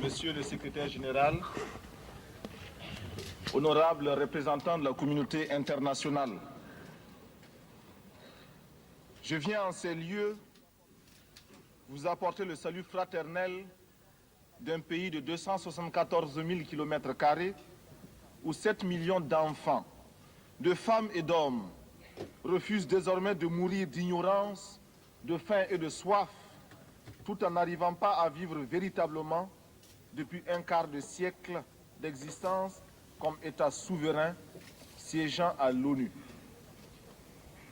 Monsieur le secrétaire général, honorables représentants de la communauté internationale, je viens en ces lieux vous apporter le salut fraternel d'un pays de 274 000 km² où 7 millions d'enfants, de femmes et d'hommes refusent désormais de mourir d'ignorance, de faim et de soif, tout en n'arrivant pas à vivre véritablement depuis un quart de siècle d'existence comme État souverain siégeant à l'ONU.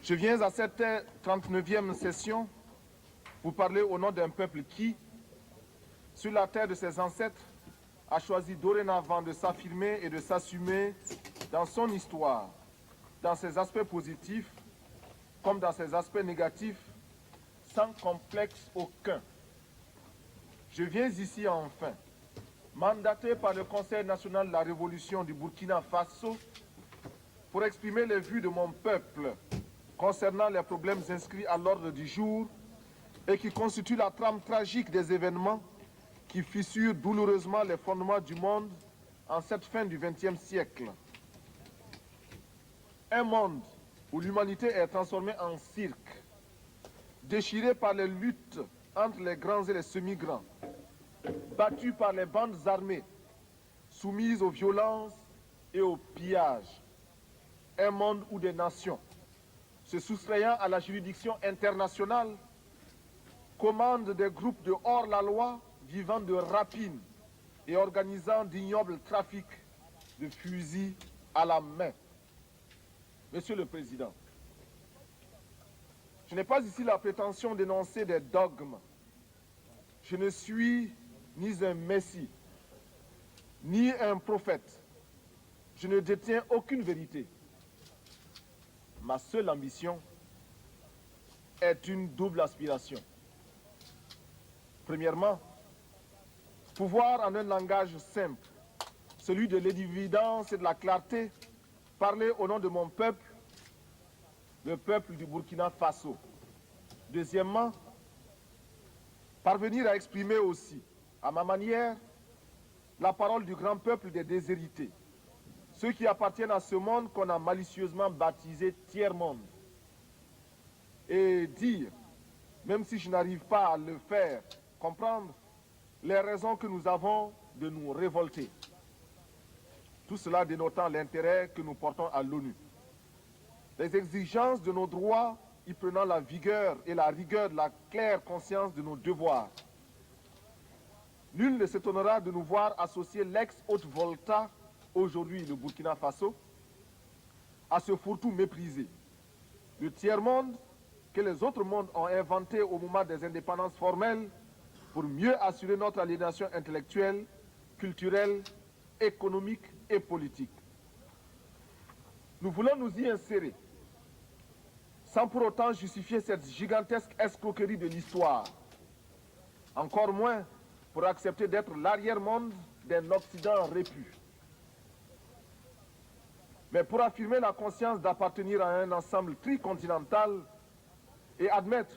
Je viens à cette 39e session vous parler au nom d'un peuple qui, sur la terre de ses ancêtres, a choisi dorénavant de s'affirmer et de s'assumer dans son histoire, dans ses aspects positifs comme dans ses aspects négatifs, sans complexe aucun. Je viens ici enfin, mandaté par le Conseil national de la Révolution du Burkina Faso, pour exprimer les vues de mon peuple concernant les problèmes inscrits à l'ordre du jour et qui constituent la trame tragique des événements qui fissurent douloureusement les fondements du monde en cette fin du XXe siècle. Un monde où l'humanité est transformée en cirque, déchirée par les luttes entre les grands et les semi-grands, battue par les bandes armées, soumise aux violences et aux pillages. Un monde où des nations, se soustrayant à la juridiction internationale, commandent des groupes de hors-la-loi vivant de rapines et organisant d'ignobles trafics de fusils à la main. Monsieur le Président, je n'ai pas ici la prétention d'énoncer des dogmes. Je ne suis ni un messie, ni un prophète. Je ne détiens aucune vérité. Ma seule ambition est une double aspiration. Premièrement, pouvoir en un langage simple, celui de l'évidence et de la clarté, parler au nom de mon peuple, le peuple du Burkina Faso. Deuxièmement, parvenir à exprimer aussi, à ma manière, la parole du grand peuple des déshérités, ceux qui appartiennent à ce monde qu'on a malicieusement baptisé tiers-monde. Et dire, même si je n'arrive pas à le faire comprendre, les raisons que nous avons de nous révolter. Tout cela dénotant l'intérêt que nous portons à l'ONU. Les exigences de nos droits y prenant la vigueur et la rigueur de la claire conscience de nos devoirs. Nul ne s'étonnera de nous voir associer l'ex-Haute-Volta, aujourd'hui le Burkina Faso, à ce fourre-tout méprisé. Le tiers-monde que les autres mondes ont inventé au moment des indépendances formelles pour mieux assurer notre aliénation intellectuelle, culturelle, économique et politique. Nous voulons nous y insérer, sans pour autant justifier cette gigantesque escroquerie de l'histoire, encore moins pour accepter d'être l'arrière-monde d'un Occident répu. Mais pour affirmer la conscience d'appartenir à un ensemble tricontinental et admettre,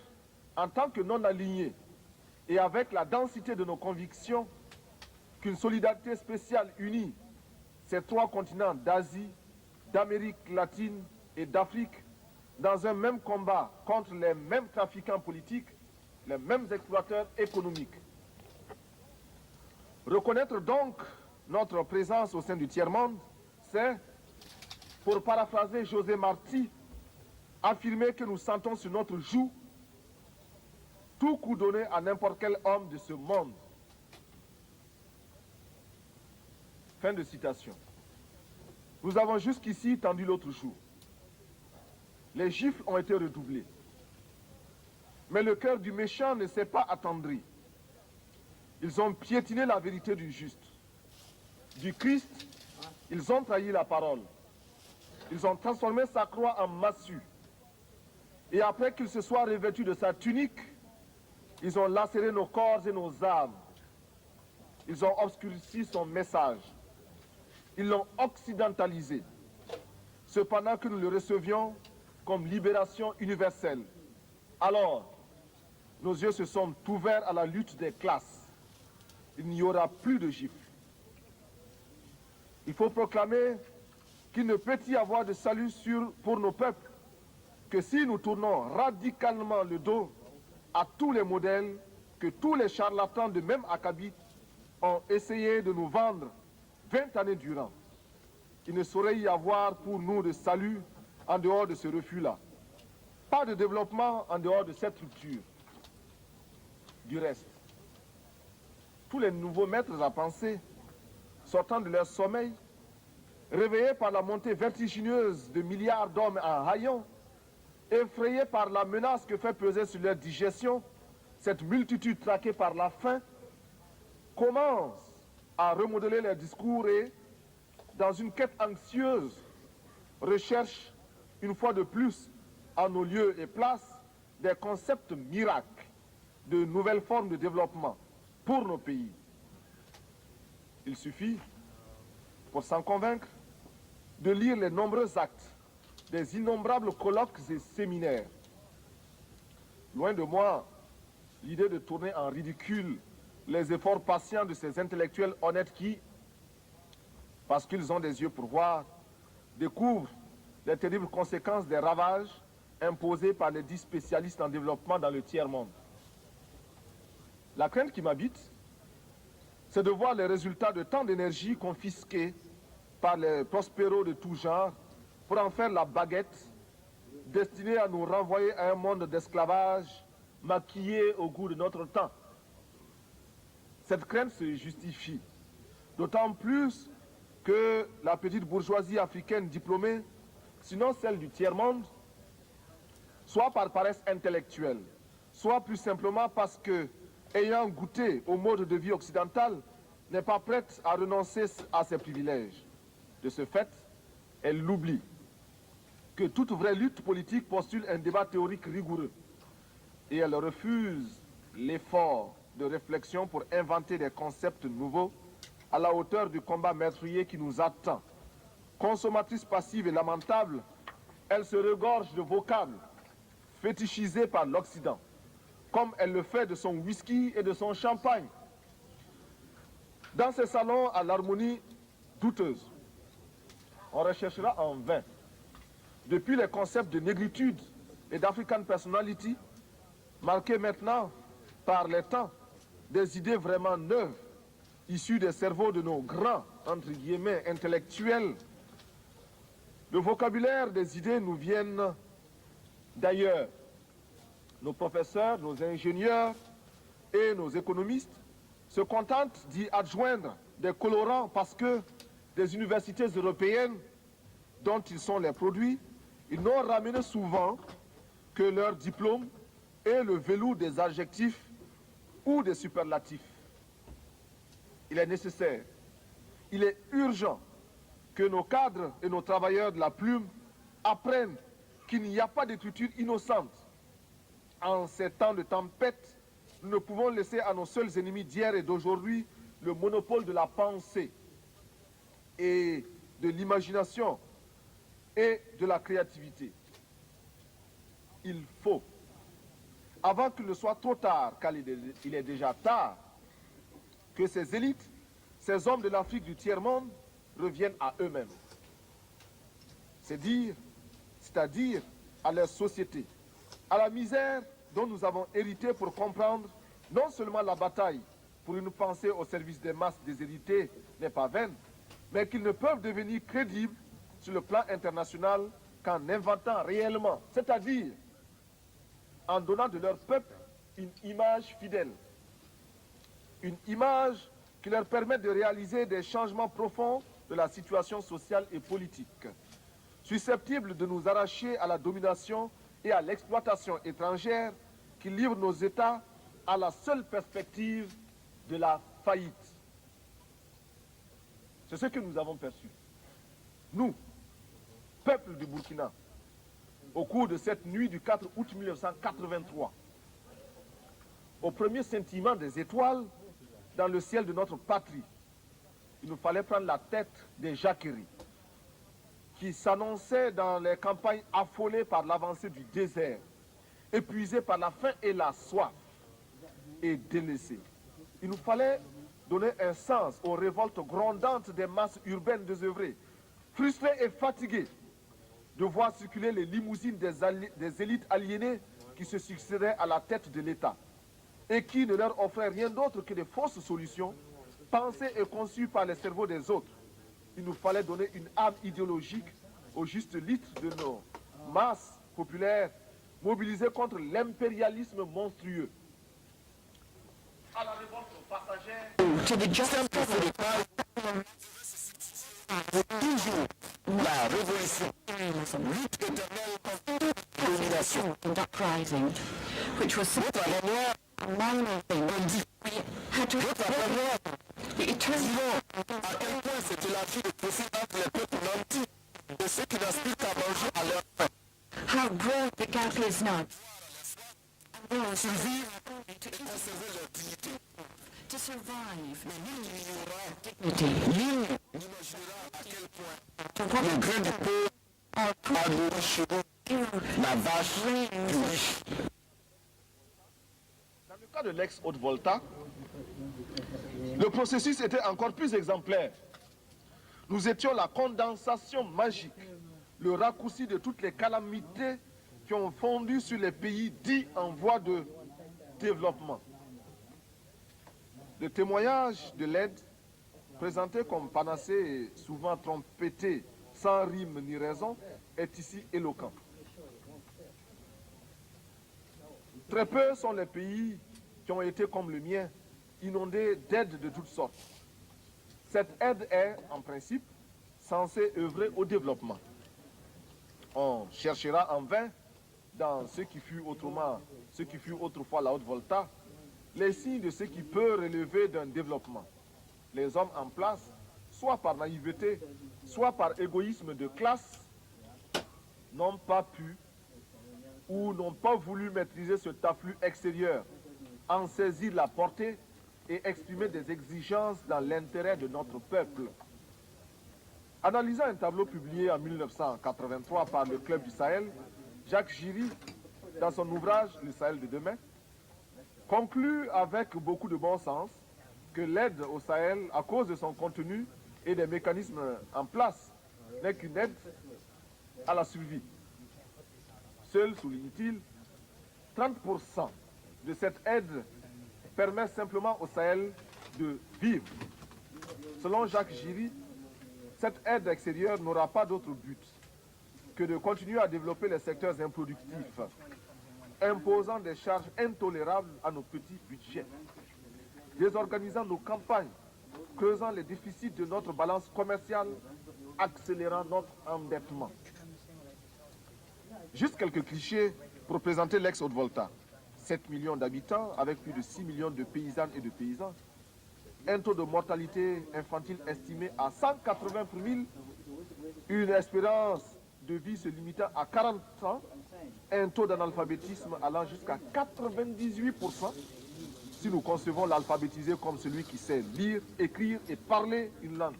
en tant que non-alignés et avec la densité de nos convictions, qu'une solidarité spéciale unit ces trois continents d'Asie, d'Amérique latine et d'Afrique dans un même combat contre les mêmes trafiquants politiques, les mêmes exploiteurs économiques. Reconnaître donc notre présence au sein du tiers-monde, c'est, pour paraphraser José Marti, affirmer que nous sentons sur notre joug tout coup donné à n'importe quel homme de ce monde. Fin de citation. Nous avons jusqu'ici tendu l'autre jour. Les gifles ont été redoublés. Mais le cœur du méchant ne s'est pas attendri. Ils ont piétiné la vérité du juste. Du Christ, ils ont trahi la parole. Ils ont transformé sa croix en massue. Et après qu'il se soit revêtu de sa tunique, ils ont lacéré nos corps et nos âmes. Ils ont obscurci son message. Ils l'ont occidentalisé. Cependant que nous le recevions comme libération universelle. Alors, nos yeux se sont ouverts à la lutte des classes. il n'y aura plus de gifles. Il faut proclamer qu'il ne peut y avoir de salut pour nos peuples que si nous tournons radicalement le dos à tous les modèles que tous les charlatans de même acabit ont essayé de nous vendre 20 années durant. Il ne saurait y avoir pour nous de salut en dehors de ce refus-là. Pas de développement en dehors de cette structure. Du reste, tous les nouveaux maîtres à penser, sortant de leur sommeil, réveillés par la montée vertigineuse de milliards d'hommes en haillons, effrayés par la menace que fait peser sur leur digestion cette multitude traquée par la faim, commencent à remodeler leurs discours et, dans une quête anxieuse, recherchent une fois de plus, en nos lieux et places, des concepts miracles, de nouvelles formes de développement pour nos pays. Il suffit, pour s'en convaincre, de lire les nombreux actes des innombrables colloques et séminaires. Loin de moi l'idée de tourner en ridicule les efforts patients de ces intellectuels honnêtes qui, parce qu'ils ont des yeux pour voir, découvrent les terribles conséquences des ravages imposés par les dits spécialistes en développement dans le tiers-monde. La crainte qui m'habite, c'est de voir les résultats de tant d'énergie confisquée par les prospéros de tout genre pour en faire la baguette destinée à nous renvoyer à un monde d'esclavage maquillé au goût de notre temps. Cette crainte se justifie, d'autant plus que la petite bourgeoisie africaine diplômée, sinon celle du tiers-monde, soit par paresse intellectuelle, soit plus simplement parce que, ayant goûté au mode de vie occidental, n'est pas prête à renoncer à ses privilèges. De ce fait, elle l'oublie que toute vraie lutte politique postule un débat théorique rigoureux et elle refuse l'effort de réflexion pour inventer des concepts nouveaux à la hauteur du combat meurtrier qui nous attend. Consommatrice passive et lamentable, elle se regorge de vocables fétichisés par l'Occident, comme elle le fait de son whisky et de son champagne. Dans ces salons à l'harmonie douteuse, on recherchera en vain, depuis les concepts de négritude et d'African personality, marqués maintenant par les temps, des idées vraiment neuves, issues des cerveaux de nos grands, entre guillemets, intellectuels. Le vocabulaire des idées nous viennent d'ailleurs. Nos professeurs, nos ingénieurs et nos économistes se contentent d'y adjoindre des colorants parce que des universités européennes dont ils sont les produits, ils n'ont ramené souvent que leur diplôme et le velours des adjectifs ou des superlatifs. Il est nécessaire, il est urgent que nos cadres et nos travailleurs de la plume apprennent qu'il n'y a pas d'écriture innocente. En ces temps de tempête, nous ne pouvons laisser à nos seuls ennemis d'hier et d'aujourd'hui le monopole de la pensée et de l'imagination et de la créativité. Il faut, avant qu'il ne soit trop tard, car il est déjà tard, que ces élites, ces hommes de l'Afrique du tiers-monde reviennent à eux-mêmes. C'est-à-dire à leur société, à la misère dont nous avons hérité pour comprendre non seulement la bataille pour une pensée au service des masses déshéritées n'est pas vaine, mais qu'ils ne peuvent devenir crédibles sur le plan international qu'en inventant réellement, c'est-à-dire en donnant de leur peuple une image fidèle, une image qui leur permet de réaliser des changements profonds de la situation sociale et politique, susceptibles de nous arracher à la domination et à l'exploitation étrangère qui livre nos États à la seule perspective de la faillite. C'est ce que nous avons perçu. Nous, peuple du Burkina, au cours de cette nuit du 4 août 1983, au premier scintillement des étoiles dans le ciel de notre patrie, il nous fallait prendre la tête des jacqueries qui s'annonçaient dans les campagnes affolées par l'avancée du désert, épuisées par la faim et la soif et délaissées. Il nous fallait donner un sens aux révoltes grondantes des masses urbaines désœuvrées, frustrées et fatiguées de voir circuler les limousines des élites aliénées qui se succédaient à la tête de l'État et qui ne leur offraient rien d'autre que des fausses solutions pensées et conçues par les cerveaux des autres. Il nous fallait donner une âme idéologique au juste litre de nos masses populaires mobilisées contre l'impérialisme monstrueux. À la révolte passagère, To the justice toujours la révolution, lutte éternelle contre la domination. And uprising, which was a minor thing, had to the eternal. À quel point c'est élargi le fossé entre les peuples nantis et ceux qui n'aspirent qu'à manger à leur faim. How broad the gap is now. Survivre et conserver leur dignité. To survive, dignity. Nul n'imaginera à quel point le grain de peau a nourri chez nous la vache du riche. Dans le cas de l'ex-Haute-Volta, le processus était encore plus exemplaire. Nous étions la condensation magique, le raccourci de toutes les calamités qui ont fondu sur les pays dits en voie de développement. Le témoignage de l'aide, présenté comme panacée et souvent trompetté, sans rime ni raison, est ici éloquent. Très peu sont les pays qui ont été comme le mien, inondés d'aides de toutes sortes. Cette aide est, en principe, censée œuvrer au développement. On cherchera en vain, dans ce qui fut autrefois la Haute-Volta, les signes de ce qui peut relever d'un développement. Les hommes en place, soit par naïveté, soit par égoïsme de classe, n'ont pas pu ou n'ont pas voulu maîtriser cet afflux extérieur, en saisir la portée et exprimer des exigences dans l'intérêt de notre peuple. Analysant un tableau publié en 1983 par le Club du Sahel, Jacques Giry, dans son ouvrage « Le Sahel de demain », conclut avec beaucoup de bon sens que l'aide au Sahel, à cause de son contenu et des mécanismes en place, n'est qu'une aide à la survie. Seul, souligne-t-il, 30% de cette aide permet simplement au Sahel de vivre. Selon Jacques Giry, cette aide extérieure n'aura pas d'autre but que de continuer à développer les secteurs improductifs, imposant des charges intolérables à nos petits budgets, désorganisant nos campagnes, creusant les déficits de notre balance commerciale, accélérant notre endettement. Juste quelques clichés pour présenter l'ex-Haute-Volta. 7 millions d'habitants avec plus de 6 millions de paysannes et de paysans. Un taux de mortalité infantile estimé à 180 pour 1000. Une espérance de vie se limitant à 40 ans. Un taux d'analphabétisme allant jusqu'à 98%. Si nous concevons l'alphabétisé comme celui qui sait lire, écrire et parler une langue.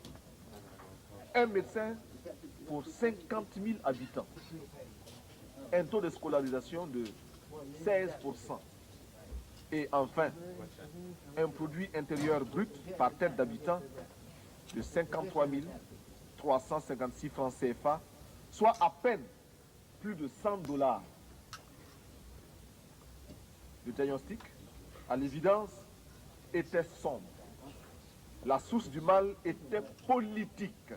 Un médecin pour 50 000 habitants. Un taux de scolarisation de 16%. Et enfin, un produit intérieur brut par tête d'habitant de 53 356 francs CFA, soit à peine plus de 100 $. Le diagnostic, à l'évidence, était sombre. La source du mal était politique.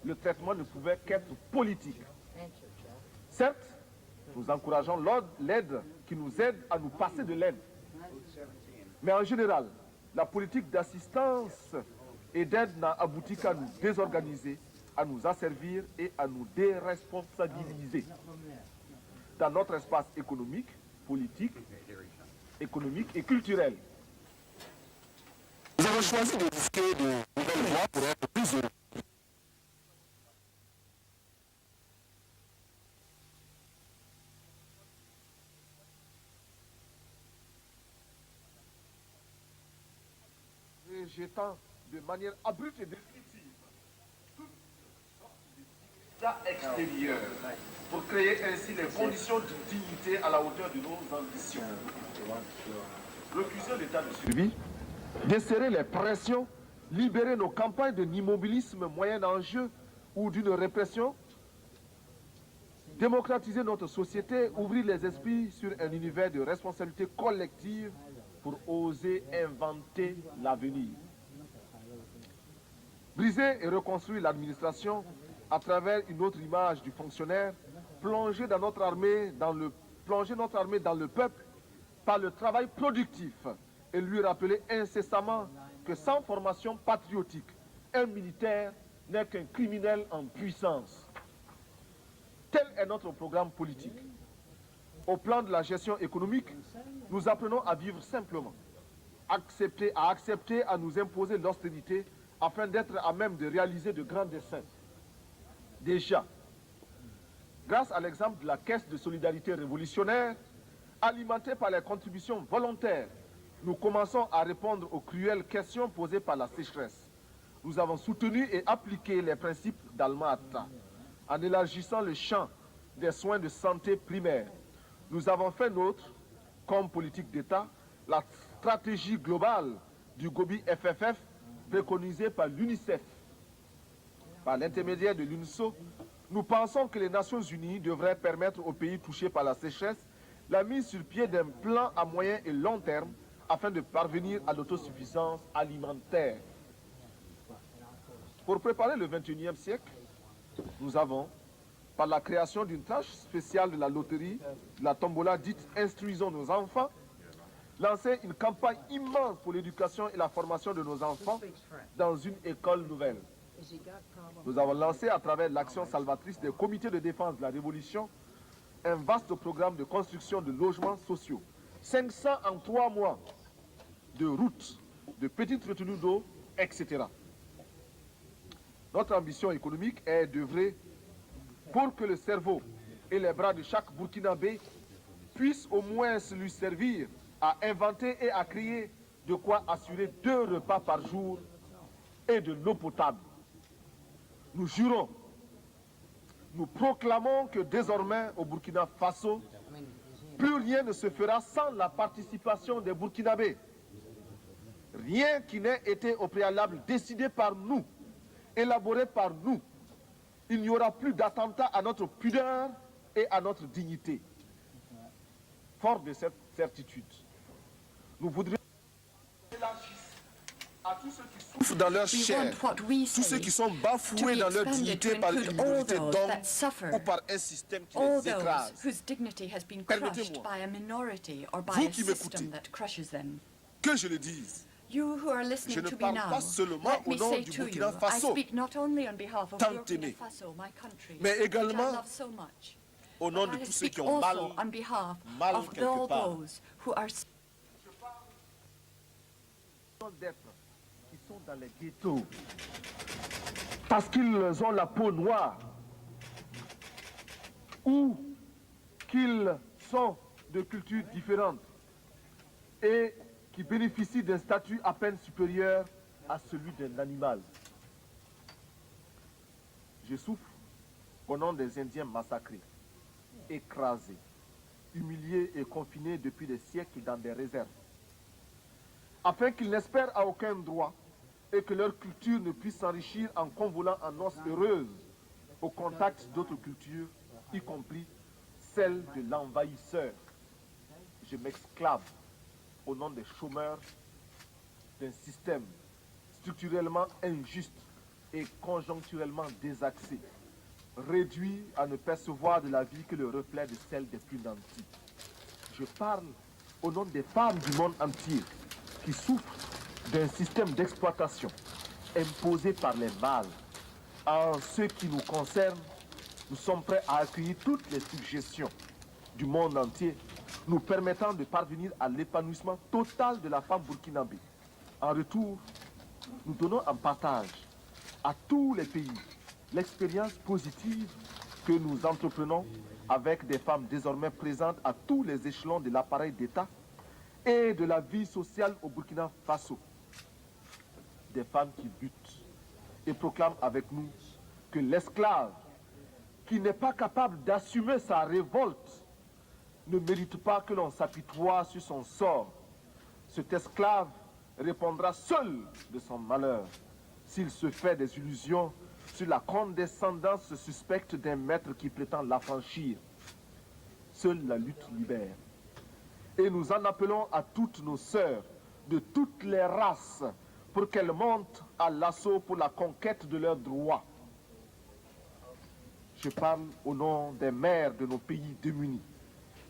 Le traitement ne pouvait qu'être politique. Certes, nous encourageons l'aide qui nous aide à nous passer de l'aide. Mais en général, la politique d'assistance et d'aide n'a abouti qu'à nous désorganiser, à nous asservir et à nous déresponsabiliser. Dans notre espace économique, politique, économique et culturel. Nous avons choisi de risquer de nouvelles voies pour être plus heureux. Rejetant de manière abrupte et définitive toute sorte de extérieur pour créer ainsi les conditions de dignité à la hauteur de nos ambitions. Refuser l'état de survie desserrer les pressions, libérer nos campagnes d'un immobilisme moyen enjeu ou d'une répression, démocratiser notre société, ouvrir les esprits sur un univers de responsabilité collective pour oser inventer l'avenir. Briser et reconstruire l'administration à travers une autre image du fonctionnaire, plonger notre armée dans le peuple par le travail productif et lui rappeler incessamment que sans formation patriotique, un militaire n'est qu'un criminel en puissance. Tel est notre programme politique. Au plan de la gestion économique, nous apprenons à vivre simplement, à accepter à nous imposer l'austérité afin d'être à même de réaliser de grands desseins. Déjà, grâce à l'exemple de la Caisse de solidarité révolutionnaire, alimentée par les contributions volontaires, nous commençons à répondre aux cruelles questions posées par la sécheresse. Nous avons soutenu et appliqué les principes d'Alma-Ata en élargissant le champ des soins de santé primaires. Nous avons fait nôtre, comme politique d'État, la stratégie globale du Gobi FFF préconisée par l'UNICEF. Par l'intermédiaire de l'UNSO, nous pensons que les Nations Unies devraient permettre aux pays touchés par la sécheresse la mise sur pied d'un plan à moyen et long terme afin de parvenir à l'autosuffisance alimentaire. Pour préparer le XXIe siècle, nous avons, par la création d'une tranche spéciale de la loterie, de la tombola dite « Instruisons nos enfants », lancé une campagne immense pour l'éducation et la formation de nos enfants dans une école nouvelle. Nous avons lancé à travers l'action salvatrice des comités de défense de la Révolution un vaste programme de construction de logements sociaux. 500 en 3 mois, de routes, de petites retenues d'eau, etc. Notre ambition économique est d'œuvrer pour que le cerveau et les bras de chaque Burkinabé puissent au moins lui servir à inventer et à créer de quoi assurer 2 repas par jour et de l'eau potable. Nous jurons, nous proclamons que désormais au Burkina Faso, plus rien ne se fera sans la participation des Burkinabés. Rien qui n'ait été au préalable décidé par nous, élaboré par nous. Il n'y aura plus d'attentat à notre pudeur et à notre dignité. Fort de cette certitude, nous voudrions à tous ceux qui souffrent dans leur chair, tous ceux qui sont bafoués dans leur dignité par une minorité d'hommes ou par un système qui les écrase. Permettez-moi, vous qui m'écoutez, que je le dise. You who are listening Je ne to me parle now, pas seulement let au me nom say du to you, Burkina I Faso, speak not only on behalf of tant Burkina aimé, Faso, my country, mais which également I love so much, au nom but de I tous ceux speak qui ont mal, also on behalf mal of quelque all part. those who are Qui sont dans les ghettos parce qu'ils ont la peau noire ou qu'ils sont de cultures différentes et qui bénéficient d'un statut à peine supérieur à celui d'un animal. Je souffre au nom des Indiens massacrés, écrasés, humiliés et confinés depuis des siècles dans des réserves, afin qu'ils n'espèrent à aucun droit et que leur culture ne puisse s'enrichir en convolant en noces heureuses au contact d'autres cultures, y compris celle de l'envahisseur. Je m'exclame au nom des chômeurs d'un système structurellement injuste et conjoncturellement désaxé, réduit à ne percevoir de la vie que le reflet de celle des plus nantis. Je parle au nom des femmes du monde entier qui souffrent d'un système d'exploitation imposé par les mâles. En ce qui nous concerne, nous sommes prêts à accueillir toutes les suggestions du monde entier nous permettant de parvenir à l'épanouissement total de la femme burkinabé. En retour, nous donnons en partage à tous les pays l'expérience positive que nous entreprenons avec des femmes désormais présentes à tous les échelons de l'appareil d'État et de la vie sociale au Burkina Faso. Des femmes qui luttent et proclament avec nous que l'esclave qui n'est pas capable d'assumer sa révolte ne mérite pas que l'on s'apitoie sur son sort. Cet esclave répondra seul de son malheur s'il se fait des illusions sur la condescendance suspecte d'un maître qui prétend l'affranchir. Seule la lutte libère. Et nous en appelons à toutes nos sœurs de toutes les races pour qu'elles montent à l'assaut pour la conquête de leurs droits. Je parle au nom des mères de nos pays démunis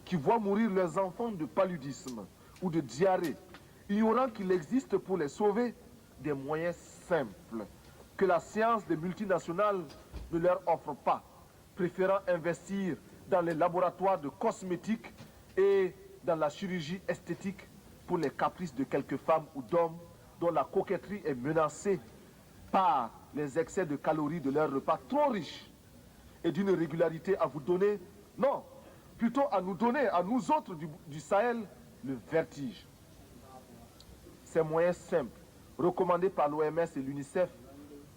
qui voient mourir leurs enfants de paludisme ou de diarrhée, ignorant qu'il existe pour les sauver des moyens simples que la science des multinationales ne leur offre pas, préférant investir dans les laboratoires de cosmétiques et dans la chirurgie esthétique pour les caprices de quelques femmes ou d'hommes dont la coquetterie est menacée par les excès de calories de leurs repas trop riches et d'une régularité à vous donner, non, plutôt à nous donner, à nous autres du Sahel, le vertige. Ces moyens simples, recommandés par l'OMS et l'UNICEF,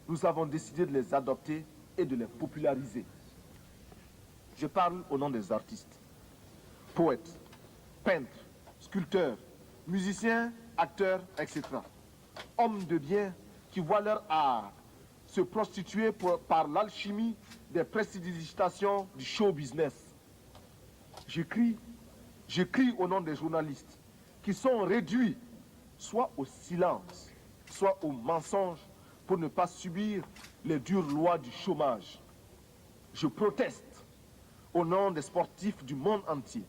nous avons décidé de les adopter et de les populariser. Je parle au nom des artistes, poètes, peintres, sculpteurs, musiciens, acteurs, etc. Hommes de bien qui voient leur art se prostituer par l'alchimie des prestidigitations du show business. J'écris au nom des journalistes qui sont réduits soit au silence, soit au mensonge pour ne pas subir les dures lois du chômage. Je proteste au nom des sportifs du monde entier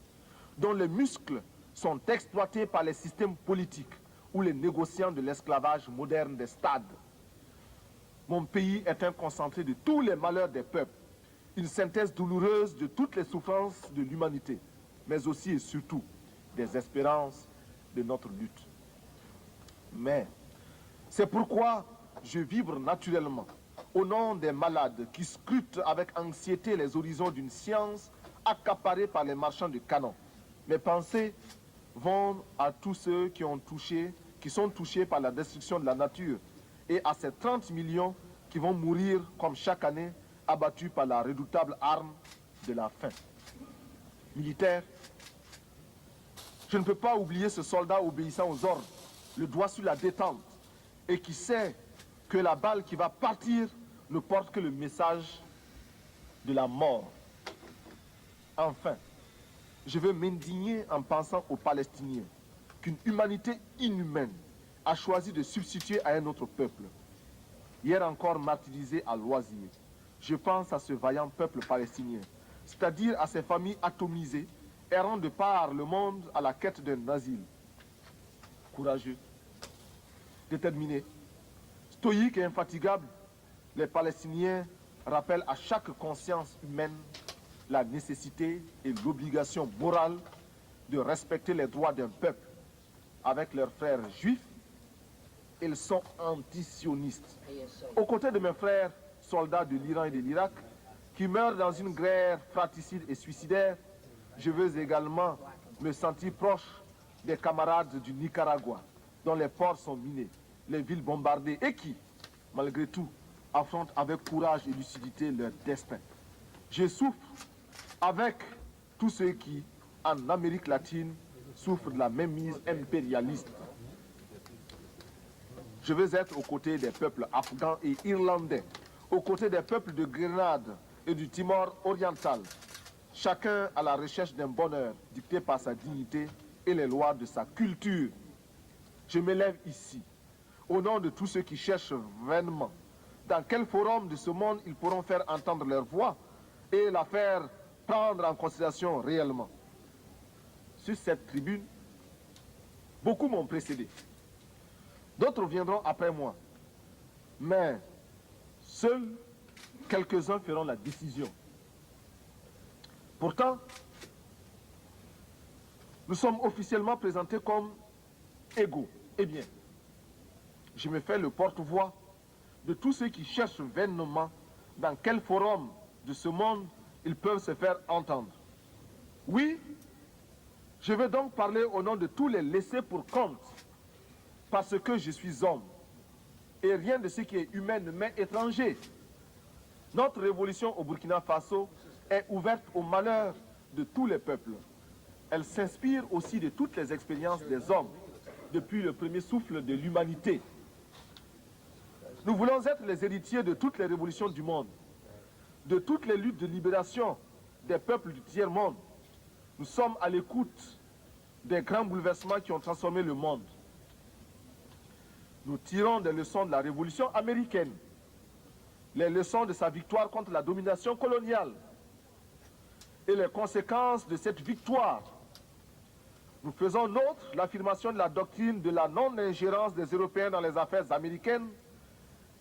dont les muscles sont exploités par les systèmes politiques ou les négociants de l'esclavage moderne des stades. Mon pays est un concentré de tous les malheurs des peuples, une synthèse douloureuse de toutes les souffrances de l'humanité, mais aussi et surtout des espérances de notre lutte. Mais c'est pourquoi je vibre naturellement au nom des malades qui scrutent avec anxiété les horizons d'une science accaparée par les marchands de canons. Mes pensées vont à tous ceux qui sont touchés par la destruction de la nature et à ces 30 millions qui vont mourir comme chaque année abattus par la redoutable arme de la faim. Militaire, je ne peux pas oublier ce soldat obéissant aux ordres, le doigt sur la détente, et qui sait que la balle qui va partir ne porte que le message de la mort. Enfin, je veux m'indigner en pensant aux Palestiniens qu'une humanité inhumaine a choisi de substituer à un autre peuple. Hier encore martyrisé à loisir, je pense à ce vaillant peuple palestinien, c'est-à-dire à ces familles atomisées, errant de par le monde à la quête d'un asile. Courageux, déterminés, stoïques et infatigables, les Palestiniens rappellent à chaque conscience humaine la nécessité et l'obligation morale de respecter les droits d'un peuple. Avec leurs frères juifs, ils sont anti-sionistes. Aux côtés de mes frères soldats de l'Iran et de l'Irak, qui meurent dans une guerre fratricide et suicidaire, je veux également me sentir proche des camarades du Nicaragua, dont les ports sont minés, les villes bombardées et qui, malgré tout, affrontent avec courage et lucidité leur destin. Je souffre avec tous ceux qui, en Amérique latine, souffrent de la même mise impérialiste. Je veux être aux côtés des peuples afghans et irlandais, aux côtés des peuples de Grenade et du Timor oriental, chacun à la recherche d'un bonheur dicté par sa dignité et les lois de sa culture. Je m'élève ici, au nom de tous ceux qui cherchent vainement dans quel forum de ce monde ils pourront faire entendre leur voix et la faire prendre en considération réellement. Sur cette tribune, beaucoup m'ont précédé. D'autres viendront après moi. Mais seuls quelques-uns feront la décision. Pourtant, nous sommes officiellement présentés comme égaux. Eh bien, je me fais le porte-voix de tous ceux qui cherchent vainement dans quel forum de ce monde ils peuvent se faire entendre. Oui, je veux donc parler au nom de tous les laissés pour compte, parce que je suis homme, et rien de ce qui est humain ne m'est étranger. Notre révolution au Burkina Faso est ouverte au malheur de tous les peuples. Elle s'inspire aussi de toutes les expériences des hommes depuis le premier souffle de l'humanité. Nous voulons être les héritiers de toutes les révolutions du monde, de toutes les luttes de libération des peuples du tiers-monde. Nous sommes à l'écoute des grands bouleversements qui ont transformé le monde. Nous tirons des leçons de la révolution américaine, les leçons de sa victoire contre la domination coloniale et les conséquences de cette victoire. Nous faisons nôtre l'affirmation de la doctrine de la non-ingérence des Européens dans les affaires américaines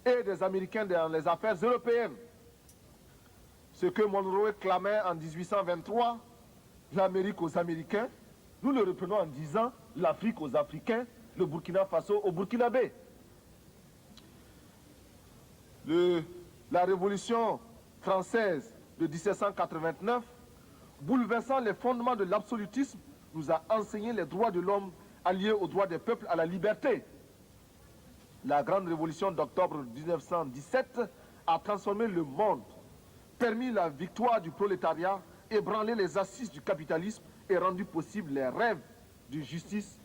et des Américains dans les affaires européennes. Ce que Monroe clamait en 1823, l'Amérique aux Américains, nous le reprenons en disant l'Afrique aux Africains, le Burkina Faso aux Burkinabés. La révolution française de 1789, bouleversant les fondements de l'absolutisme, nous a enseigné les droits de l'homme alliés aux droits des peuples à la liberté. La grande révolution d'octobre 1917 a transformé le monde, permis la victoire du prolétariat, ébranlé les assises du capitalisme et rendu possible les rêves de justice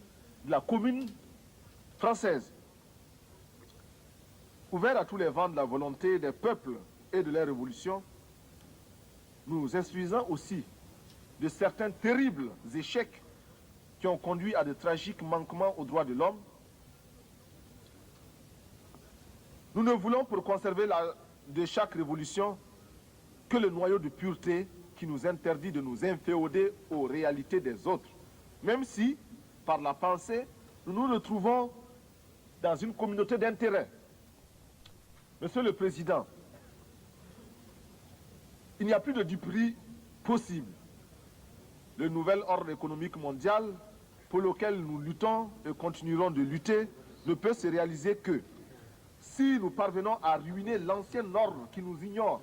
de la commune française. Ouvert à tous les vents de la volonté des peuples et de leurs révolutions, nous instruisons aussi de certains terribles échecs qui ont conduit à de tragiques manquements aux droits de l'homme. Nous ne voulons pour conserver de chaque révolution que le noyau de pureté qui nous interdit de nous inféoder aux réalités des autres, même si, par la pensée, nous nous retrouvons dans une communauté d'intérêts. Monsieur le Président, il n'y a plus de duperie possible. Le nouvel ordre économique mondial pour lequel nous luttons et continuerons de lutter ne peut se réaliser que si nous parvenons à ruiner l'ancien ordre qui nous ignore,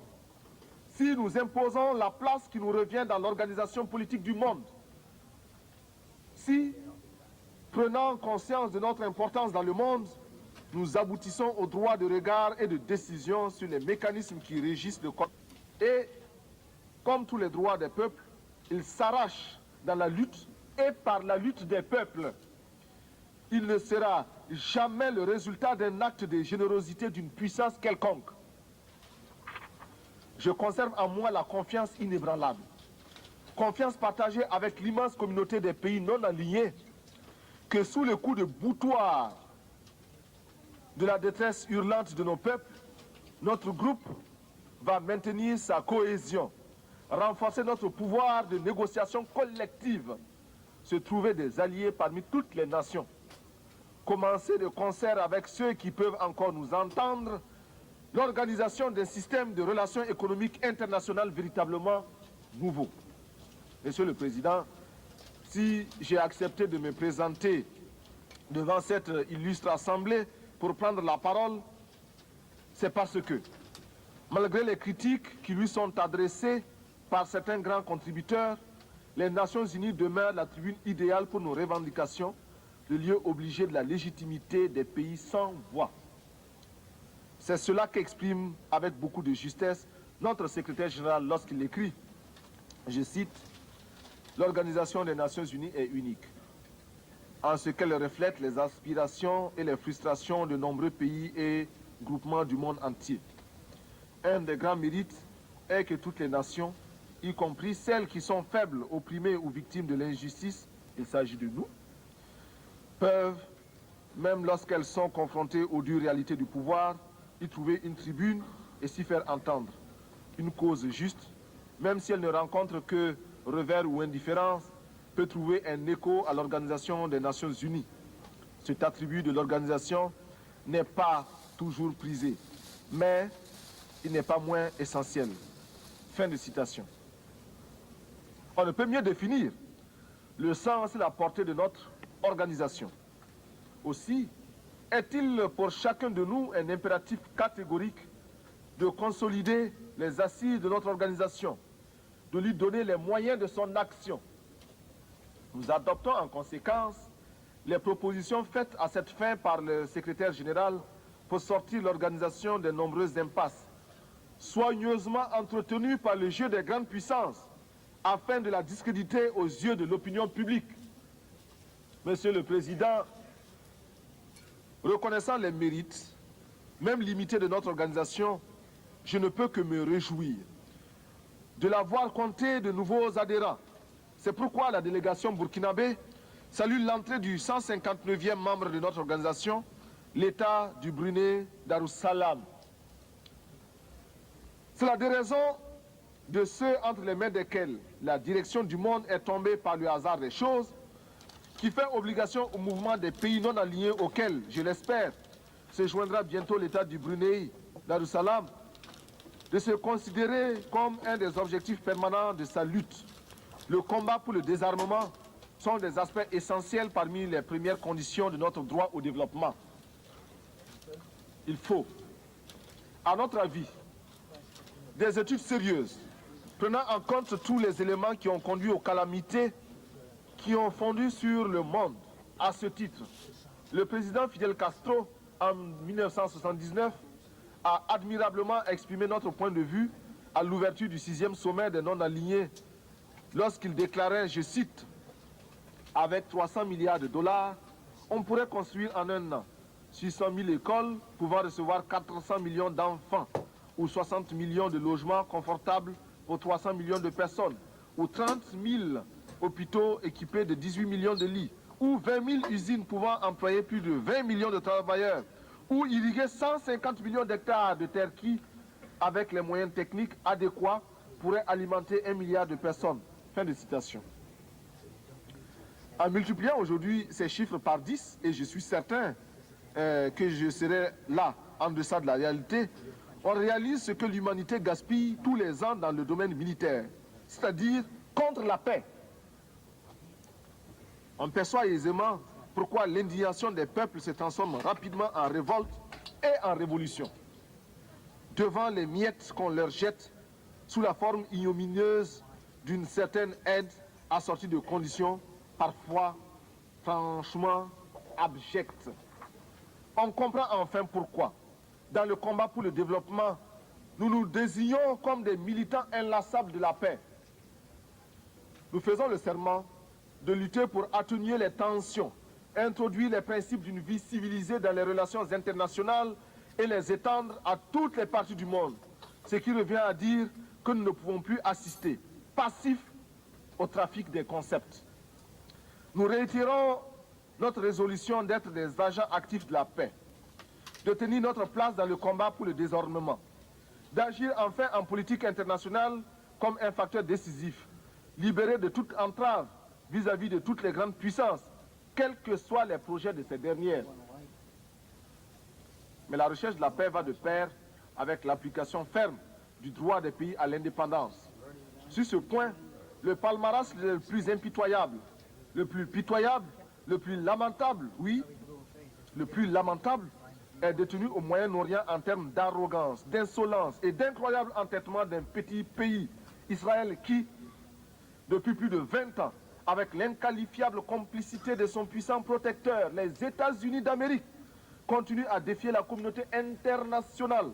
si nous imposons la place qui nous revient dans l'organisation politique du monde, si, prenant conscience de notre importance dans le monde, nous aboutissons au droit de regard et de décision sur les mécanismes qui régissent le corps. Et, comme tous les droits des peuples, ils s'arrachent dans la lutte et par la lutte des peuples. Il ne sera jamais le résultat d'un acte de générosité d'une puissance quelconque. Je conserve en moi la confiance inébranlable. Confiance partagée avec l'immense communauté des pays non alignés que sous le coup de boutoir de la détresse hurlante de nos peuples, notre groupe va maintenir sa cohésion, renforcer notre pouvoir de négociation collective, se trouver des alliés parmi toutes les nations, commencer de concert avec ceux qui peuvent encore nous entendre, l'organisation d'un système de relations économiques internationales véritablement nouveau. Monsieur le Président, si j'ai accepté de me présenter devant cette illustre assemblée pour prendre la parole, c'est parce que, malgré les critiques qui lui sont adressées par certains grands contributeurs, les Nations Unies demeurent la tribune idéale pour nos revendications, le lieu obligé de la légitimité des pays sans voix. C'est cela qu'exprime avec beaucoup de justesse notre secrétaire général lorsqu'il écrit, je cite, « L'Organisation des Nations Unies est unique, en ce qu'elle reflète les aspirations et les frustrations de nombreux pays et groupements du monde entier. Un des grands mérites est que toutes les nations, y compris celles qui sont faibles, opprimées ou victimes de l'injustice, il s'agit de nous, peuvent, même lorsqu'elles sont confrontées aux dures réalités du pouvoir, y trouver une tribune et s'y faire entendre. Une cause juste, même si elle ne rencontre que revers ou indifférence, peut trouver un écho à l'Organisation des Nations Unies. Cet attribut de l'organisation n'est pas toujours prisé, mais il n'est pas moins essentiel. » Fin de citation. On ne peut mieux définir le sens et la portée de notre organisation. Aussi, est-il pour chacun de nous un impératif catégorique de consolider les assises de notre organisation, de lui donner les moyens de son action. Nous adoptons en conséquence les propositions faites à cette fin par le secrétaire général pour sortir l'organisation des nombreuses impasses, soigneusement entretenues par le jeu des grandes puissances, afin de la discréditer aux yeux de l'opinion publique. Monsieur le Président, Reconnaissant les mérites, même limités, de notre organisation, je ne peux que me réjouir de la voir compter de nouveaux adhérents. C'est pourquoi la délégation burkinabé salue l'entrée du 159e membre de notre organisation, l'État du Brunei Darussalam. C'est la déraison de ceux entre les mains desquels la direction du monde est tombée par le hasard des choses, qui fait obligation au mouvement des pays non alignés auxquels, je l'espère, se joindra bientôt l'État du Brunei Darussalam, de se considérer comme un des objectifs permanents de sa lutte. Le combat pour le désarmement sont des aspects essentiels parmi les premières conditions de notre droit au développement. Il faut, à notre avis, des études sérieuses, prenant en compte tous les éléments qui ont conduit aux calamités qui ont fondu sur le monde. À ce titre, le président Fidel Castro, en 1979, a admirablement exprimé notre point de vue à l'ouverture du 6e sommet des non-alignés lorsqu'il déclarait, je cite, « Avec 300 milliards de dollars, on pourrait construire en un an 600 000 écoles pouvant recevoir 400 millions d'enfants ou 60 millions de logements confortables pour 300 millions de personnes ou 30 000 hôpitaux équipés de 18 millions de lits ou 20 000 usines pouvant employer plus de 20 millions de travailleurs ou irriguer 150 millions d'hectares de terres qui, avec les moyens techniques adéquats, pourraient alimenter 1 milliard de personnes. » Fin de citation. En multipliant aujourd'hui ces chiffres par 10, et je suis certain que je serai là, en deçà de la réalité, on réalise ce que l'humanité gaspille tous les ans dans le domaine militaire, c'est-à-dire contre la paix. On perçoit aisément pourquoi l'indignation des peuples se transforme rapidement en révolte et en révolution. Devant les miettes qu'on leur jette sous la forme ignominieuse d'une certaine aide assortie de conditions parfois franchement abjectes. On comprend enfin pourquoi, dans le combat pour le développement, nous nous désignons comme des militants inlassables de la paix. Nous faisons le serment de lutter pour atténuer les tensions, introduire les principes d'une vie civilisée dans les relations internationales et les étendre à toutes les parties du monde, ce qui revient à dire que nous ne pouvons plus assister, passifs, au trafic des concepts. Nous réitérons notre résolution d'être des agents actifs de la paix, de tenir notre place dans le combat pour le désarmement, d'agir enfin en politique internationale comme un facteur décisif, libéré de toute entrave vis-à-vis de toutes les grandes puissances, quels que soient les projets de ces dernières. Mais la recherche de la paix va de pair avec l'application ferme du droit des pays à l'indépendance. Sur ce point, le palmarès le plus impitoyable, le plus pitoyable, le plus lamentable, oui, le plus lamentable, est détenu au Moyen-Orient en termes d'arrogance, d'insolence et d'incroyable entêtement d'un petit pays, Israël, qui, depuis plus de 20 ans, avec l'inqualifiable complicité de son puissant protecteur, les États-Unis d'Amérique, continue à défier la communauté internationale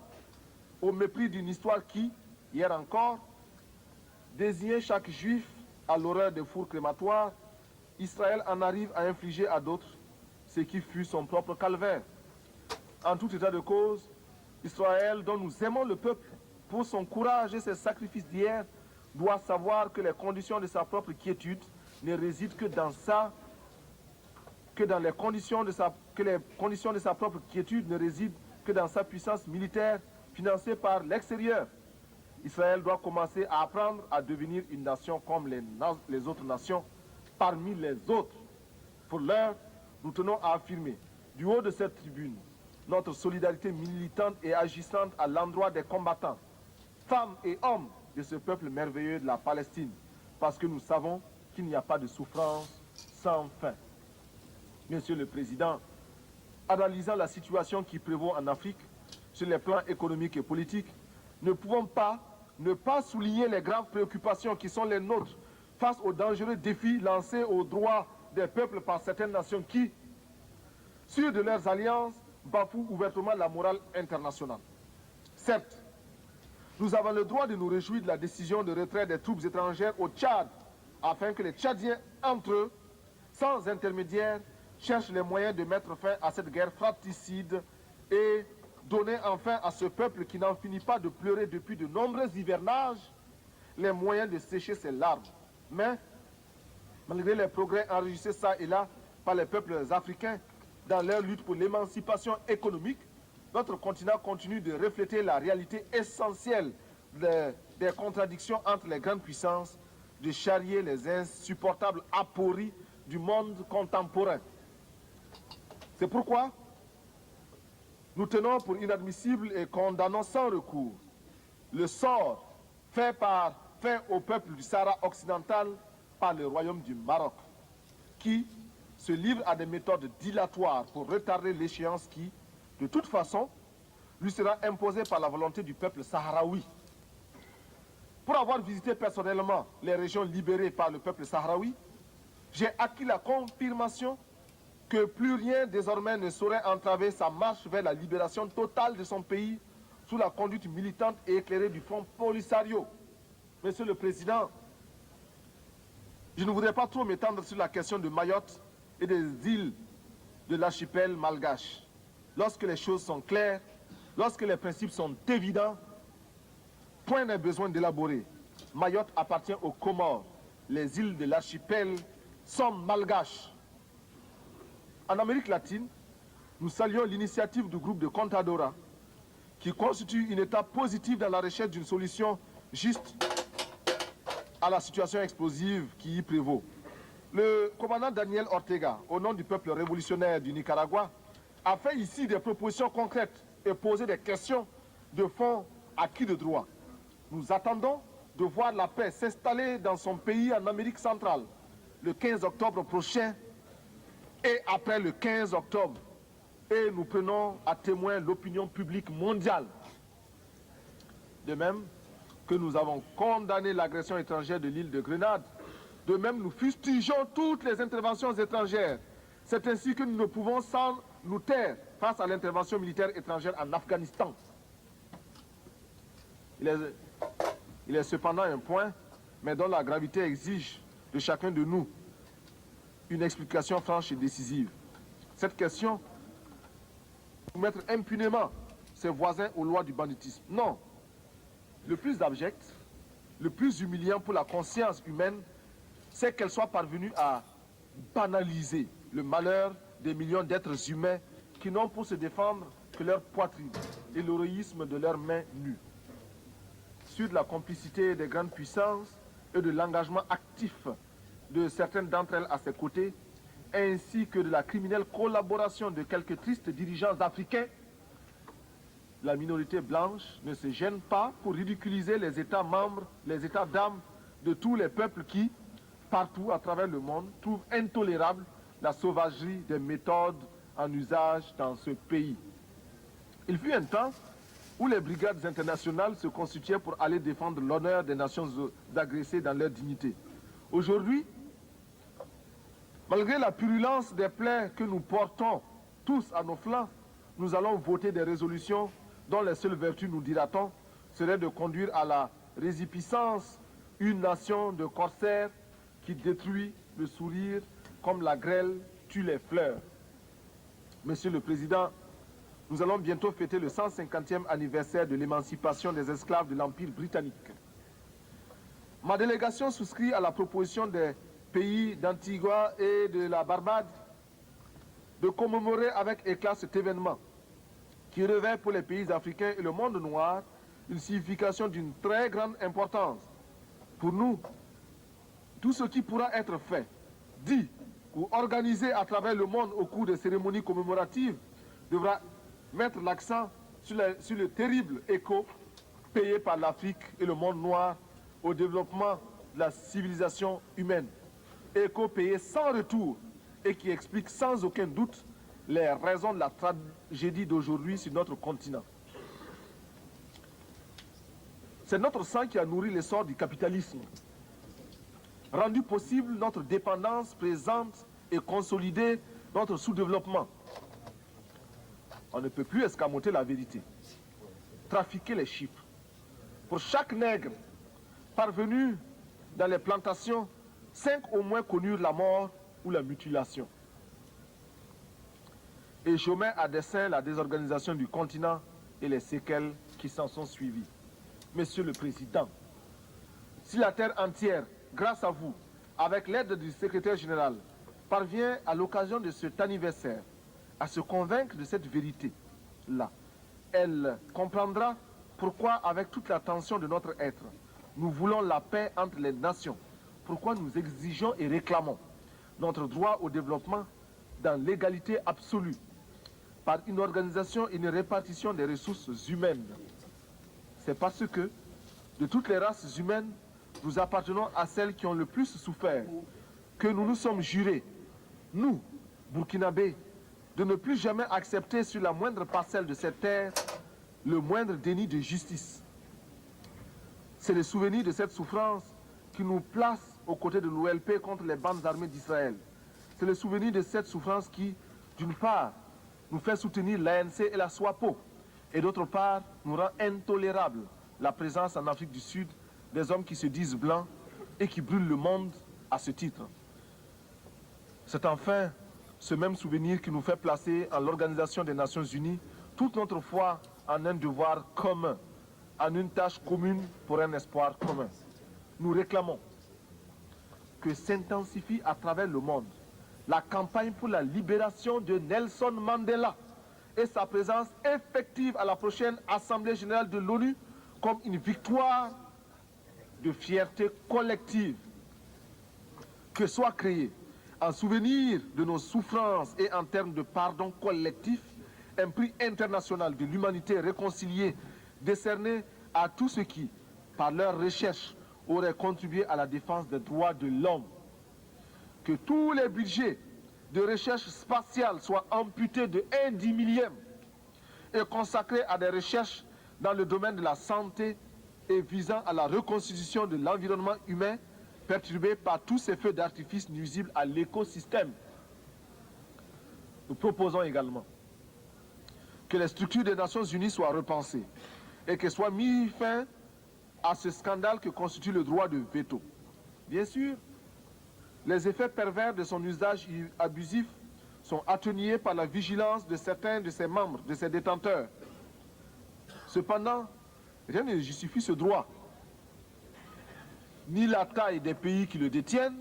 au mépris d'une histoire qui, hier encore, désignait chaque juif à l'horreur des fours crématoires. Israël en arrive à infliger à d'autres ce qui fut son propre calvaire. En tout état de cause, Israël, dont nous aimons le peuple pour son courage et ses sacrifices d'hier, doit savoir que les conditions de sa propre quiétude ne résident que dans les conditions de sa propre quiétude ne résident que dans sa puissance militaire financée par l'extérieur. Israël doit commencer à apprendre à devenir une nation comme les autres nations, parmi les autres. Pour l'heure, nous tenons à affirmer, du haut de cette tribune, notre solidarité militante et agissante à l'endroit des combattants, femmes et hommes de ce peuple merveilleux de la Palestine, parce que nous savons qu'il n'y a pas de souffrance sans fin. Monsieur le Président, analysant la situation qui prévaut en Afrique, sur les plans économiques et politiques, ne pouvons pas ne pas souligner les graves préoccupations qui sont les nôtres face aux dangereux défis lancés aux droits des peuples par certaines nations qui, sûres de leurs alliances, bafouent ouvertement la morale internationale. Certes, nous avons le droit de nous réjouir de la décision de retrait des troupes étrangères au Tchad, afin que les Tchadiens, entre eux, sans intermédiaire, cherche les moyens de mettre fin à cette guerre fratricide et donner enfin à ce peuple qui n'en finit pas de pleurer depuis de nombreux hivernages les moyens de sécher ses larmes. Mais, malgré les progrès enregistrés ça et là par les peuples africains dans leur lutte pour l'émancipation économique, notre continent continue de refléter la réalité essentielle des contradictions entre les grandes puissances, de charrier les insupportables apories du monde contemporain. C'est pourquoi nous tenons pour inadmissible et condamnons sans recours le sort fait au peuple du Sahara occidental par le royaume du Maroc, qui se livre à des méthodes dilatoires pour retarder l'échéance qui, de toute façon, lui sera imposée par la volonté du peuple sahraoui. Pour avoir visité personnellement les régions libérées par le peuple sahraoui, j'ai acquis la confirmation que plus rien désormais ne saurait entraver sa marche vers la libération totale de son pays sous la conduite militante et éclairée du Front Polisario. Monsieur le Président, je ne voudrais pas trop m'étendre sur la question de Mayotte et des îles de l'archipel malgache. Lorsque les choses sont claires, lorsque les principes sont évidents, point n'est besoin d'élaborer. Mayotte appartient aux Comores. Les îles de l'archipel sont malgaches. En Amérique latine, nous saluons l'initiative du groupe de Contadora, qui constitue une étape positive dans la recherche d'une solution juste à la situation explosive qui y prévaut. Le commandant Daniel Ortega, au nom du peuple révolutionnaire du Nicaragua, a fait ici des propositions concrètes et posé des questions de fond acquis de droit. Nous attendons de voir la paix s'installer dans son pays en Amérique centrale le 15 octobre prochain et après le 15 octobre. Et nous prenons à témoin l'opinion publique mondiale. De même que nous avons condamné l'agression étrangère de l'île de Grenade, de même nous fustigeons toutes les interventions étrangères. C'est ainsi que nous ne pouvons sans nous taire face à l'intervention militaire étrangère en Afghanistan. Il est cependant un point, mais dont la gravité exige de chacun de nous une explication franche et décisive. Cette question, mettre impunément ses voisins aux lois du banditisme. Non. Le plus abject, le plus humiliant pour la conscience humaine, c'est qu'elle soit parvenue à banaliser le malheur des millions d'êtres humains qui n'ont pour se défendre que leur poitrine et l'héroïsme de leurs mains nues. Sur la complicité des grandes puissances et de l'engagement actif de certaines d'entre elles à ses côtés, ainsi que de la criminelle collaboration de quelques tristes dirigeants africains, la minorité blanche ne se gêne pas pour ridiculiser les États membres, les États d'âme de tous les peuples qui, partout à travers le monde, trouvent intolérable la sauvagerie des méthodes en usage dans ce pays. Il fut un temps où les brigades internationales se constituaient pour aller défendre l'honneur des nations agressées dans leur dignité. Aujourd'hui, malgré la purulence des plaies que nous portons tous à nos flancs, nous allons voter des résolutions dont les seules vertus, nous dira-t-on, serait de conduire à la résipiscence une nation de corsaires qui détruit le sourire comme la grêle tue les fleurs. Monsieur le Président, nous allons bientôt fêter le 150e anniversaire de l'émancipation des esclaves de l'Empire britannique. Ma délégation souscrit à la proposition des pays d'Antigua et de la Barbade de commémorer avec éclat cet événement qui revêt pour les pays africains et le monde noir une signification d'une très grande importance. Pour nous, tout ce qui pourra être fait, dit ou organisé à travers le monde au cours des cérémonies commémoratives devra mettre l'accent sur le terrible écho payé par l'Afrique et le monde noir au développement de la civilisation humaine. Écho payé sans retour et qui explique sans aucun doute les raisons de la tragédie d'aujourd'hui sur notre continent. C'est notre sang qui a nourri l'essor du capitalisme, rendu possible notre dépendance présente et consolidé notre sous-développement. On ne peut plus escamoter la vérité, trafiquer les chiffres. Pour chaque nègre parvenu dans les plantations, 5 au moins connurent la mort ou la mutilation. et je mets à dessein la désorganisation du continent et les séquelles qui s'en sont suivies. Monsieur le Président, si la terre entière, grâce à vous, avec l'aide du secrétaire général, parvient à l'occasion de cet anniversaire à se convaincre de cette vérité-là, elle comprendra pourquoi, avec toute l'attention de notre être, nous voulons la paix entre les nations, pourquoi nous exigeons et réclamons notre droit au développement dans l'égalité absolue, par une organisation et une répartition des ressources humaines. C'est parce que, de toutes les races humaines, nous appartenons à celles qui ont le plus souffert, que nous nous sommes jurés, nous, Burkinabés, de ne plus jamais accepter sur la moindre parcelle de cette terre le moindre déni de justice. C'est le souvenir de cette souffrance qui nous place aux côtés de l'OLP contre les bandes armées d'Israël. C'est le souvenir de cette souffrance qui, d'une part, nous fait soutenir l'ANC et la SWAPO, et d'autre part, nous rend intolérable la présence en Afrique du Sud des hommes qui se disent blancs et qui brûlent le monde à ce titre. C'est enfin ce même souvenir qui nous fait placer en l'Organisation des Nations Unies toute notre foi en un devoir commun, en une tâche commune pour un espoir commun. Nous réclamons que s'intensifie à travers le monde la campagne pour la libération de Nelson Mandela et sa présence effective à la prochaine Assemblée générale de l'ONU comme une victoire de fierté collective. Que soit créé, en souvenir de nos souffrances et en termes de pardon collectif, un prix international de l'humanité réconciliée décerné à tous ceux qui, par leur recherche, auraient contribué à la défense des droits de l'homme. Que tous les budgets de recherche spatiale soient amputés de 1/10 et consacrés à des recherches dans le domaine de la santé et visant à la reconstitution de l'environnement humain perturbé par tous ces feux d'artifice nuisibles à l'écosystème. Nous proposons également que les structures des Nations Unies soient repensées et que soit mis fin à ce scandale que constitue le droit de veto. Bien sûr, les effets pervers de son usage abusif sont atténués par la vigilance de certains de ses membres, de ses détenteurs. Cependant, rien ne justifie ce droit. Ni la taille des pays qui le détiennent,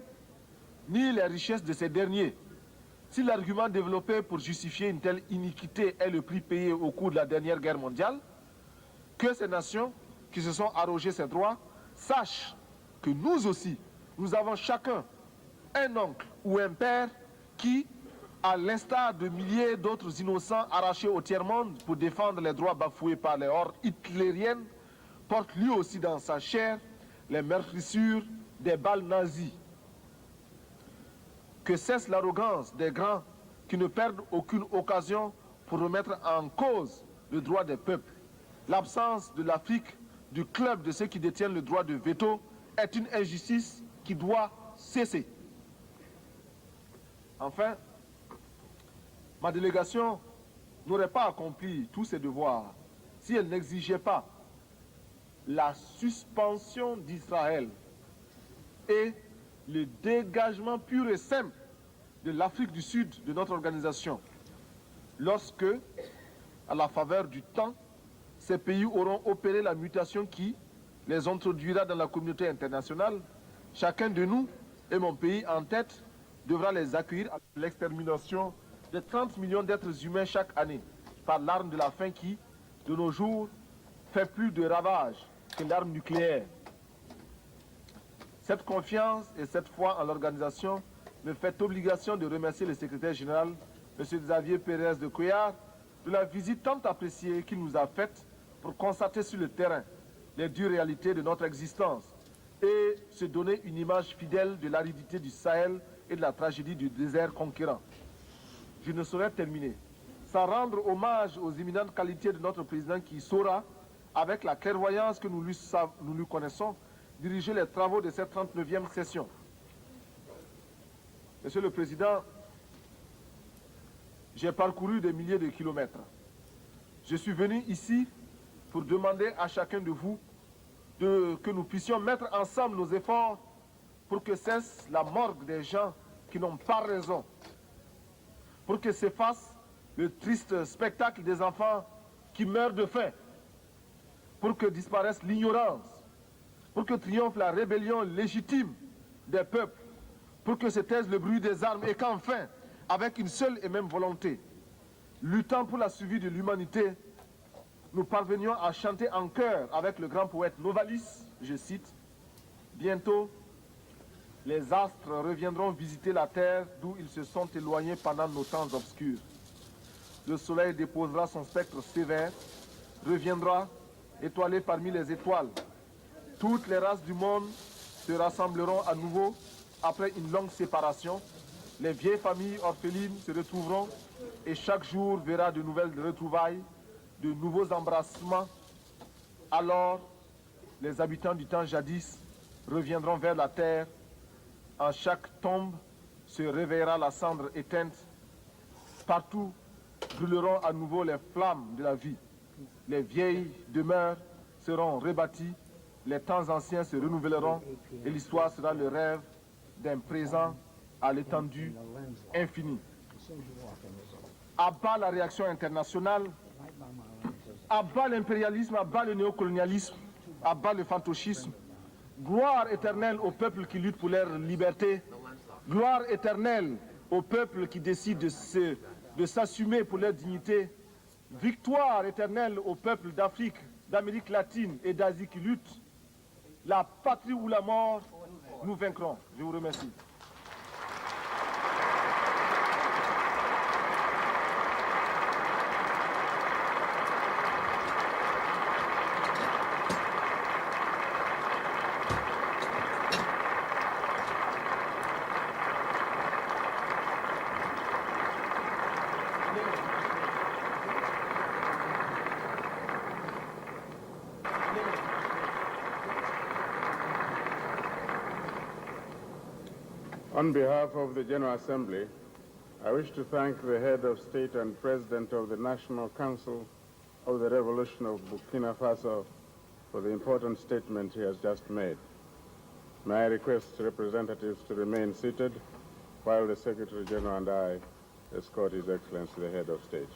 ni les richesses de ces derniers. Si l'argument développé pour justifier une telle iniquité est le prix payé au cours de la dernière guerre mondiale, que ces nations qui se sont arrogées ces droits sachent que nous aussi, nous avons chacun un oncle ou un père qui, à l'instar de milliers d'autres innocents arrachés au tiers-monde pour défendre les droits bafoués par les hordes hitlériennes, porte lui aussi dans sa chair les meurtrissures des balles nazies. Que cesse l'arrogance des grands qui ne perdent aucune occasion pour remettre en cause le droit des peuples. L'absence de l'Afrique du club de ceux qui détiennent le droit de veto est une injustice qui doit cesser. Enfin, ma délégation n'aurait pas accompli tous ses devoirs si elle n'exigeait pas la suspension d'Israël et le dégagement pur et simple de l'Afrique du Sud de notre organisation. Lorsque, à la faveur du temps, ces pays auront opéré la mutation qui les introduira dans la communauté internationale, chacun de nous, et mon pays en tête, devra les accueillir à l'extermination de 30 millions d'êtres humains chaque année par l'arme de la faim qui, de nos jours, fait plus de ravages que l'arme nucléaire. Cette confiance et cette foi en l'organisation me fait obligation de remercier le secrétaire général, M. Xavier Pérez de Cuellar, de la visite tant appréciée qu'il nous a faite pour constater sur le terrain les dures réalités de notre existence et se donner une image fidèle de l'aridité du Sahel et de la tragédie du désert conquérant. Je ne saurais terminer sans rendre hommage aux éminentes qualités de notre président qui saura, avec la clairvoyance que nous lui connaissons, diriger les travaux de cette 39e session. Monsieur le Président, j'ai parcouru des milliers de kilomètres. Je suis venu ici pour demander à chacun de vous que nous puissions mettre ensemble nos efforts pour que cesse la morgue des gens qui n'ont pas raison, pour que s'efface le triste spectacle des enfants qui meurent de faim, pour que disparaisse l'ignorance, pour que triomphe la rébellion légitime des peuples, pour que se taise le bruit des armes et qu'enfin, avec une seule et même volonté, luttant pour la survie de l'humanité, nous parvenions à chanter en chœur avec le grand poète Novalis, je cite, « Bientôt, les astres reviendront visiter la terre d'où ils se sont éloignés pendant nos temps obscurs. Le soleil déposera son spectre sévère, reviendra étoilé parmi les étoiles. Toutes les races du monde se rassembleront à nouveau après une longue séparation. Les vieilles familles orphelines se retrouveront et chaque jour verra de nouvelles retrouvailles, de nouveaux embrassements. Alors, les habitants du temps jadis reviendront vers la terre. En chaque tombe se réveillera la cendre éteinte. Partout brûleront à nouveau les flammes de la vie. Les vieilles demeures seront rebâties, les temps anciens se renouvelleront et l'histoire sera le rêve d'un présent à l'étendue infinie. À bas la réaction internationale, à bas l'impérialisme, à bas le néocolonialisme, à bas le fantoschisme. Gloire éternelle aux peuples qui luttent pour leur liberté. Gloire éternelle aux peuples qui décident de s'assumer pour leur dignité. Victoire éternelle aux peuples d'Afrique, d'Amérique latine et d'Asie qui luttent. La patrie ou la mort, nous vaincrons. Je vous remercie. On behalf of the General Assembly, I wish to thank the head of state and president of the National Council of the Revolution of Burkina Faso for the important statement he has just made. May I request representatives to remain seated while the Secretary General and I escort His Excellency the head of state.